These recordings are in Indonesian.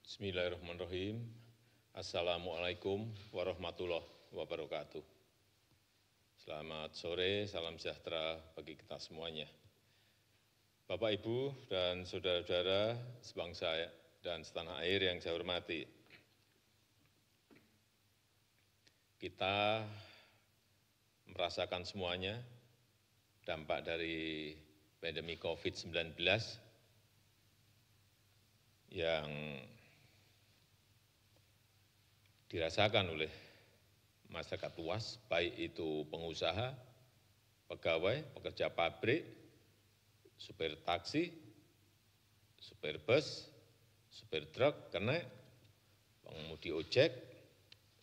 Bismillahirrahmanirrahim. Assalamualaikum warahmatullahi wabarakatuh. Selamat sore, salam sejahtera bagi kita semuanya. Bapak, Ibu, dan saudara-saudara sebangsa dan setanah air yang saya hormati. Kita merasakan semuanya dampak dari pandemi COVID-19 yang dirasakan oleh masyarakat luas, baik itu pengusaha, pegawai, pekerja pabrik, supir taksi, supir bus, supir truk, kernet, pengemudi ojek,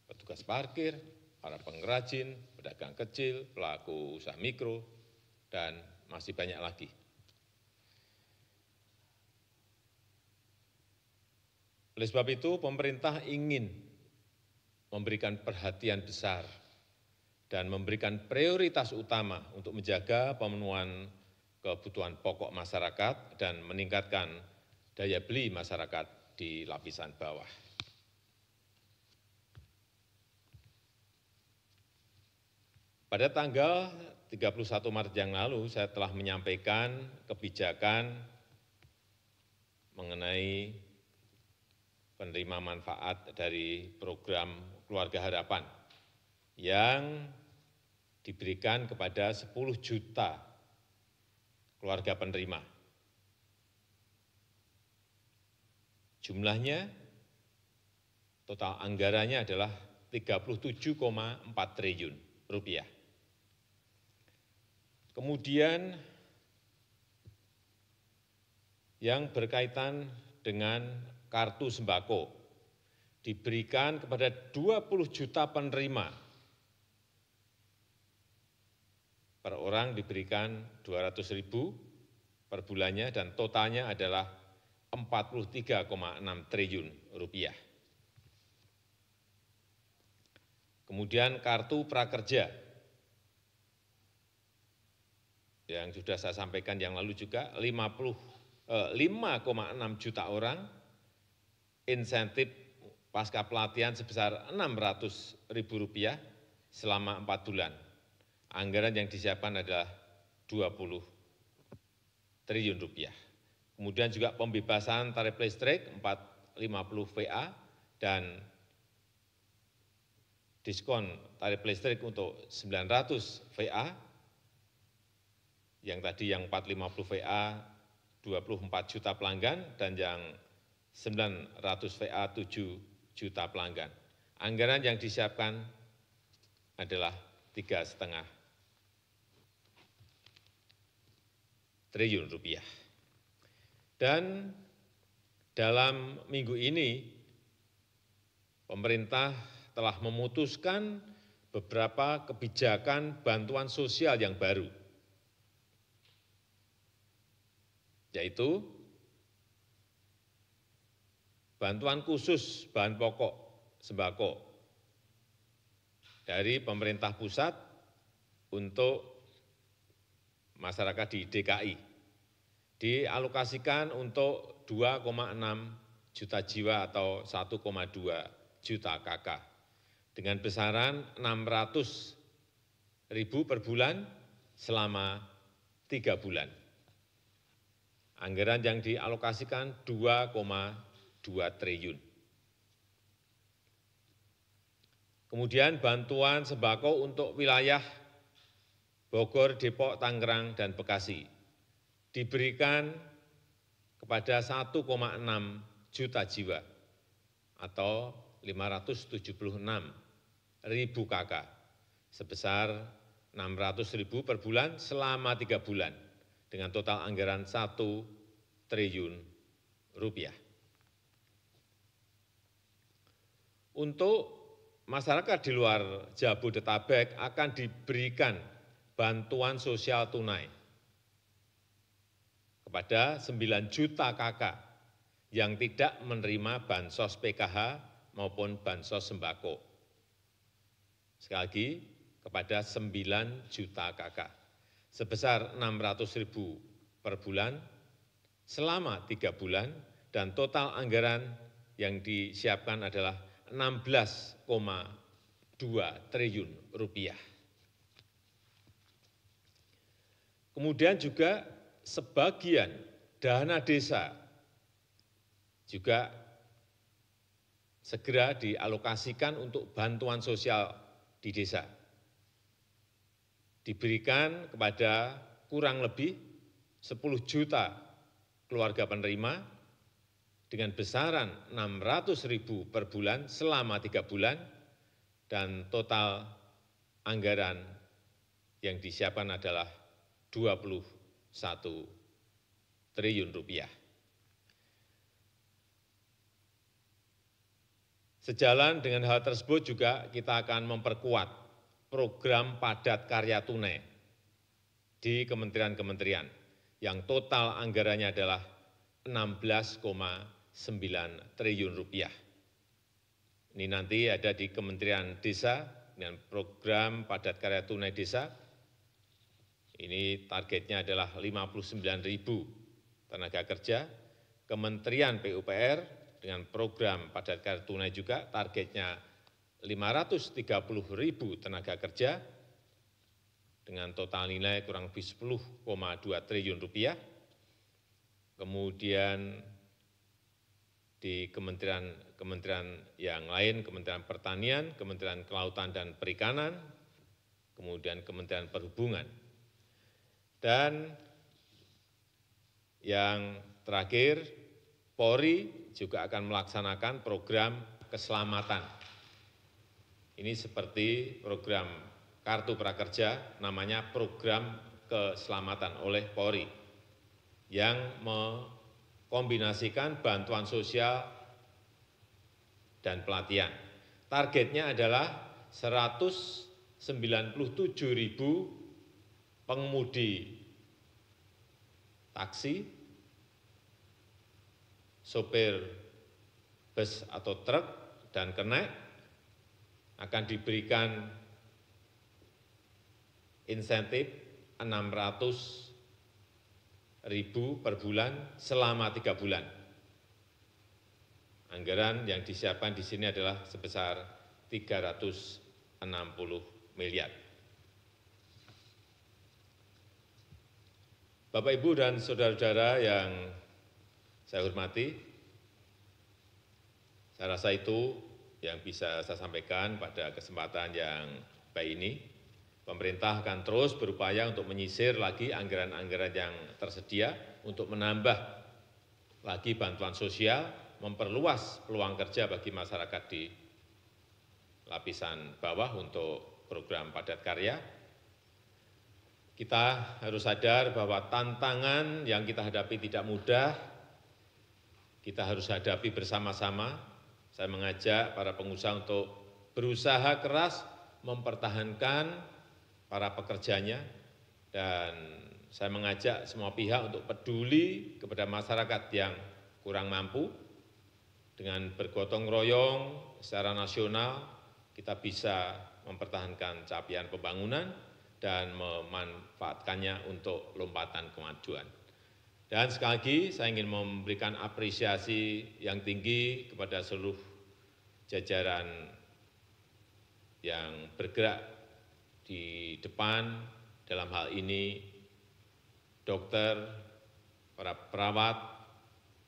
petugas parkir, para pengrajin, pedagang kecil, pelaku usaha mikro, dan masih banyak lagi. Oleh sebab itu, pemerintah ingin memberikan perhatian besar dan memberikan prioritas utama untuk menjaga pemenuhan kebutuhan pokok masyarakat dan meningkatkan daya beli masyarakat di lapisan bawah. Pada tanggal 31 Maret yang lalu, saya telah menyampaikan kebijakan mengenai penerima manfaat dari program Keluarga Harapan yang diberikan kepada 10 juta keluarga penerima. Jumlahnya, total anggarannya adalah 37,4 triliun rupiah. Kemudian yang berkaitan dengan kartu sembako diberikan kepada 20 juta penerima. Per orang diberikan 200.000 per bulannya dan totalnya adalah 43,6 triliun rupiah. Kemudian kartu prakerja yang sudah saya sampaikan yang lalu juga 5,6 juta orang, insentif pasca pelatihan sebesar Rp600.000 selama 4 bulan. Anggaran yang disiapkan adalah 20 triliun rupiah. Kemudian juga pembebasan tarif listrik 450 VA dan diskon tarif listrik untuk 900 VA, yang tadi yang 450 VA 24 juta pelanggan dan yang 900 VA 7 juta pelanggan. Anggaran yang disiapkan adalah 3,5 triliun rupiah. Dan dalam minggu ini, pemerintah telah memutuskan beberapa kebijakan bantuan sosial yang baru, yaitu bantuan khusus bahan pokok sembako dari pemerintah pusat untuk masyarakat di DKI, dialokasikan untuk 2,6 juta jiwa atau 1,2 juta KK dengan besaran 600.000 per bulan selama 3 bulan. Anggaran yang dialokasikan 2,2 triliun. Kemudian bantuan sembako untuk wilayah Bogor, Depok, Tangerang, dan Bekasi diberikan kepada 1,6 juta jiwa atau 576.000 KK sebesar 600.000 per bulan selama 3 bulan dengan total anggaran 1 triliun rupiah. Untuk masyarakat di luar Jabodetabek akan diberikan bantuan sosial tunai kepada 9 juta KK yang tidak menerima bansos PKH maupun bansos sembako. Sekali lagi, kepada 9 juta KK sebesar 600.000 per bulan selama 3 bulan dan total anggaran yang disiapkan adalah 16,2 triliun rupiah. Kemudian juga sebagian dana desa juga segera dialokasikan untuk bantuan sosial di desa. Diberikan kepada kurang lebih 10 juta keluarga penerima dengan besaran 600.000 per bulan selama 3 bulan dan total anggaran yang disiapkan adalah 21 triliun rupiah. Sejalan dengan hal tersebut juga kita akan memperkuat program padat karya tunai di kementerian-kementerian yang total anggarannya adalah 16,9 triliun rupiah. Ini nanti ada di Kementerian Desa dengan program padat karya tunai desa. Ini targetnya adalah 59.000 tenaga kerja. Kementerian PUPR dengan program padat karya tunai juga targetnya 530.000 tenaga kerja dengan total nilai kurang lebih 10,2 triliun rupiah. Kemudian di kementerian yang lain, Kementerian Pertanian, Kementerian Kelautan dan Perikanan, kemudian Kementerian Perhubungan. Dan yang terakhir, Polri juga akan melaksanakan program keselamatan. Ini seperti program Kartu Prakerja, namanya program keselamatan oleh Polri, yang mengkombinasikan bantuan sosial dan pelatihan. Targetnya adalah 197.000 pengemudi taksi, sopir bus atau truk, dan kernet akan diberikan insentif 600.000 per bulan selama 3 bulan. Anggaran yang disiapkan di sini adalah sebesar 360 miliar. Bapak, Ibu, dan saudara-saudara yang saya hormati, saya rasa itu yang bisa saya sampaikan pada kesempatan yang baik ini. Pemerintah akan terus berupaya untuk menyisir lagi anggaran-anggaran yang tersedia untuk menambah lagi bantuan sosial, memperluas peluang kerja bagi masyarakat di lapisan bawah untuk program padat karya. Kita harus sadar bahwa tantangan yang kita hadapi tidak mudah, kita harus hadapi bersama-sama. Saya mengajak para pengusaha untuk berusaha keras mempertahankan para pekerjanya, dan saya mengajak semua pihak untuk peduli kepada masyarakat yang kurang mampu. Dengan bergotong royong secara nasional, kita bisa mempertahankan capaian pembangunan dan memanfaatkannya untuk lompatan kemajuan. Dan sekali lagi saya ingin memberikan apresiasi yang tinggi kepada seluruh jajaran yang bergerak di depan dalam hal ini, dokter, para perawat,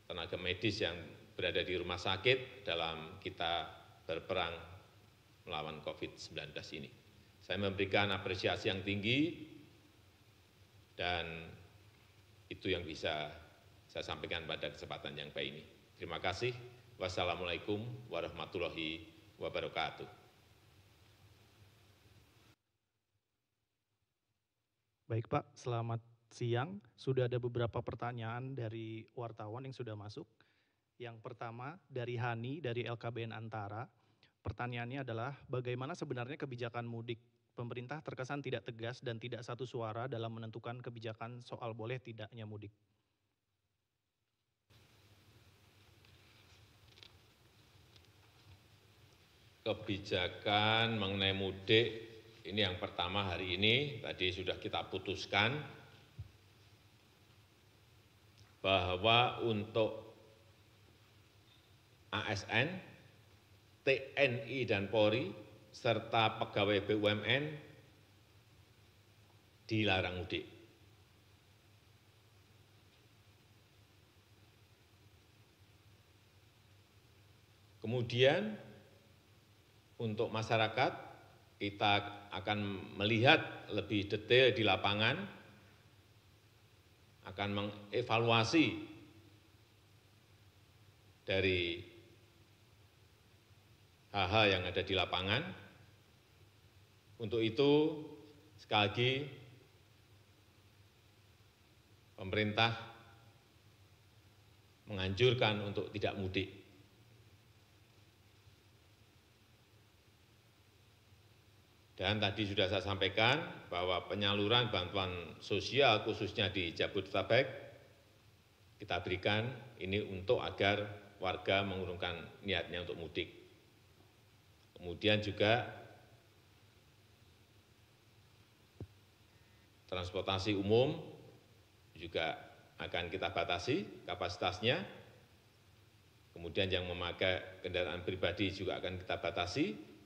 tenaga medis yang berada di rumah sakit dalam kita berperang melawan COVID-19 ini. Saya memberikan apresiasi yang tinggi dan itu yang bisa saya sampaikan pada kesempatan yang baik ini. Terima kasih. Wassalamualaikum warahmatullahi wabarakatuh. Baik Pak, selamat siang. Sudah ada beberapa pertanyaan dari wartawan yang sudah masuk. Yang pertama dari Hani dari LKBN Antara. Pertanyaannya adalah bagaimana sebenarnya kebijakan mudik? Pemerintah terkesan tidak tegas dan tidak satu suara dalam menentukan kebijakan soal boleh tidaknya mudik. Kebijakan mengenai mudik ini yang pertama hari ini tadi sudah kita putuskan bahwa untuk ASN, TNI dan Polri, serta pegawai BUMN dilarang mudik. Kemudian untuk masyarakat, kita akan melihat lebih detail di lapangan, akan mengevaluasi dari hal-hal yang ada di lapangan. Untuk itu, sekali lagi, pemerintah menganjurkan untuk tidak mudik. Dan tadi sudah saya sampaikan bahwa penyaluran bantuan sosial khususnya di Jabodetabek kita berikan ini untuk agar warga mengurungkan niatnya untuk mudik. Kemudian juga transportasi umum juga akan kita batasi kapasitasnya. Kemudian yang memakai kendaraan pribadi juga akan kita batasi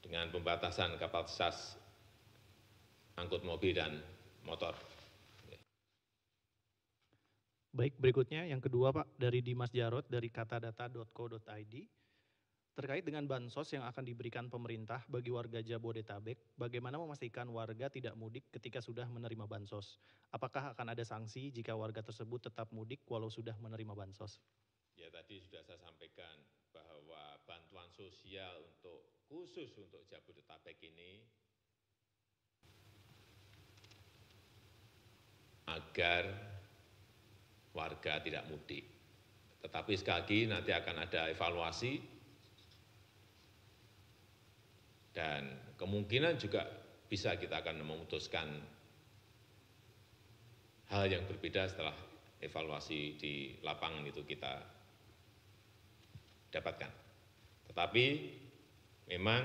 dengan pembatasan kapasitas angkut mobil dan motor. Baik, berikutnya yang kedua Pak, dari Dimas Jarot dari katadata.co.id. Terkait dengan bansos yang akan diberikan pemerintah bagi warga Jabodetabek, bagaimana memastikan warga tidak mudik ketika sudah menerima bansos? Apakah akan ada sanksi jika warga tersebut tetap mudik walau sudah menerima bansos? Ya, tadi sudah saya sampaikan bahwa bantuan sosial khusus untuk Jabodetabek ini agar warga tidak mudik. Tetapi sekali lagi nanti akan ada evaluasi dan kemungkinan juga bisa kita akan memutuskan hal yang berbeda setelah evaluasi di lapangan itu kita dapatkan. Tetapi memang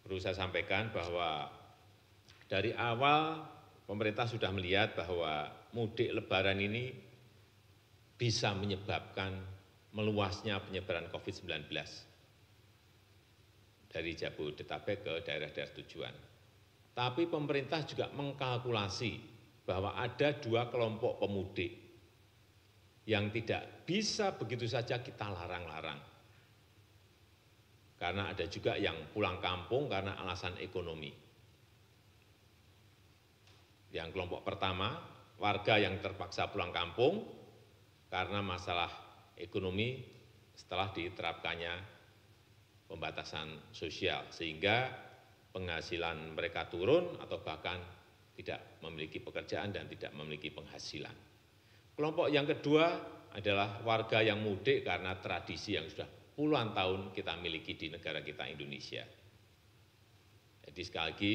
perlu saya sampaikan bahwa dari awal pemerintah sudah melihat bahwa mudik lebaran ini bisa menyebabkan meluasnya penyebaran COVID-19 dari Jabodetabek ke daerah-daerah tujuan. Tapi pemerintah juga mengkalkulasi bahwa ada dua kelompok pemudik yang tidak bisa begitu saja kita larang-larang. Karena ada juga yang pulang kampung karena alasan ekonomi. Yang kelompok pertama, warga yang terpaksa pulang kampung karena masalah ekonomi setelah diterapkannya pembatasan sosial, sehingga penghasilan mereka turun atau bahkan tidak memiliki pekerjaan dan tidak memiliki penghasilan. Kelompok yang kedua adalah warga yang mudik karena tradisi yang sudah puluhan tahun kita miliki di negara kita Indonesia. Jadi sekali lagi,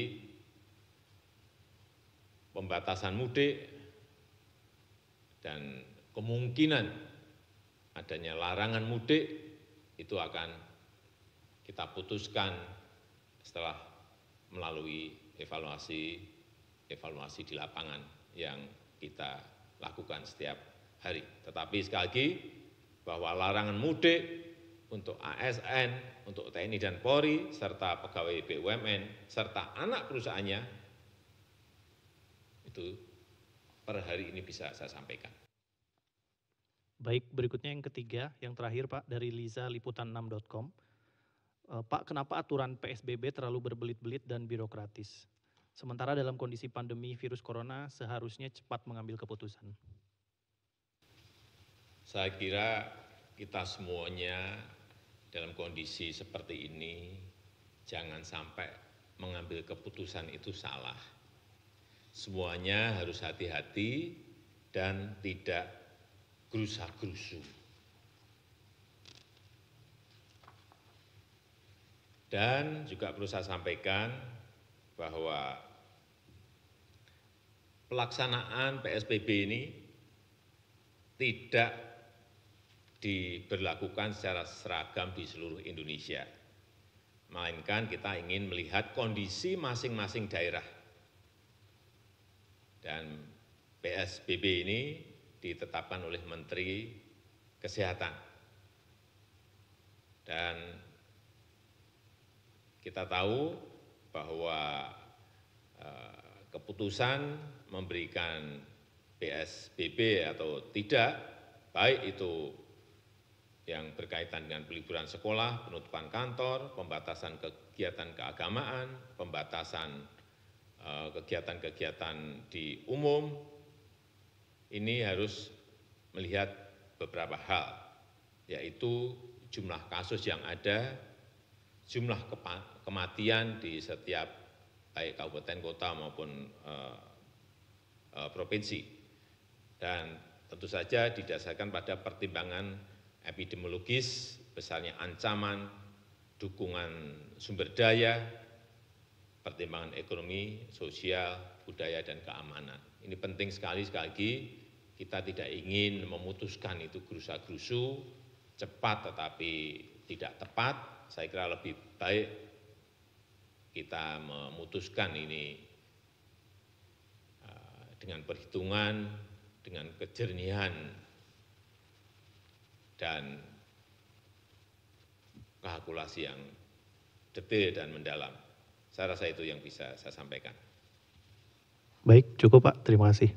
pembatasan mudik dan kemungkinan adanya larangan mudik itu akan kita putuskan setelah melalui evaluasi di lapangan yang kita lakukan setiap hari. Tetapi sekali lagi, bahwa larangan mudik untuk ASN, untuk TNI dan Polri, serta pegawai BUMN, serta anak perusahaannya, itu per hari ini bisa saya sampaikan. Baik, berikutnya yang ketiga, yang terakhir Pak, dari lizaliputan6.com. Pak, kenapa aturan PSBB terlalu berbelit-belit dan birokratis? Sementara dalam kondisi pandemi virus corona seharusnya cepat mengambil keputusan. Saya kira kita semuanya dalam kondisi seperti ini jangan sampai mengambil keputusan itu salah. Semuanya harus hati-hati dan tidak gerusa-gerusu. Dan juga perlu saya sampaikan bahwa pelaksanaan PSBB ini tidak diberlakukan secara seragam di seluruh Indonesia. Melainkan kita ingin melihat kondisi masing-masing daerah. Dan PSBB ini ditetapkan oleh Menteri Kesehatan. Dan kita tahu bahwa keputusan memberikan PSBB atau tidak, baik itu yang berkaitan dengan peliburan sekolah, penutupan kantor, pembatasan kegiatan keagamaan, pembatasan kegiatan-kegiatan di umum, ini harus melihat beberapa hal, yaitu jumlah kasus yang ada, jumlah kematian di setiap baik kabupaten, kota maupun provinsi. Dan tentu saja didasarkan pada pertimbangan epidemiologis, besarnya ancaman, dukungan sumber daya, pertimbangan ekonomi, sosial, budaya, dan keamanan. Ini penting sekali lagi, kita tidak ingin memutuskan itu gerusa-gerusu, cepat tetapi tidak tepat. Saya kira lebih baik kita memutuskan ini dengan perhitungan, dengan kejernihan, dan kalkulasi yang detail dan mendalam. Saya rasa itu yang bisa saya sampaikan. Baik, cukup Pak. Terima kasih.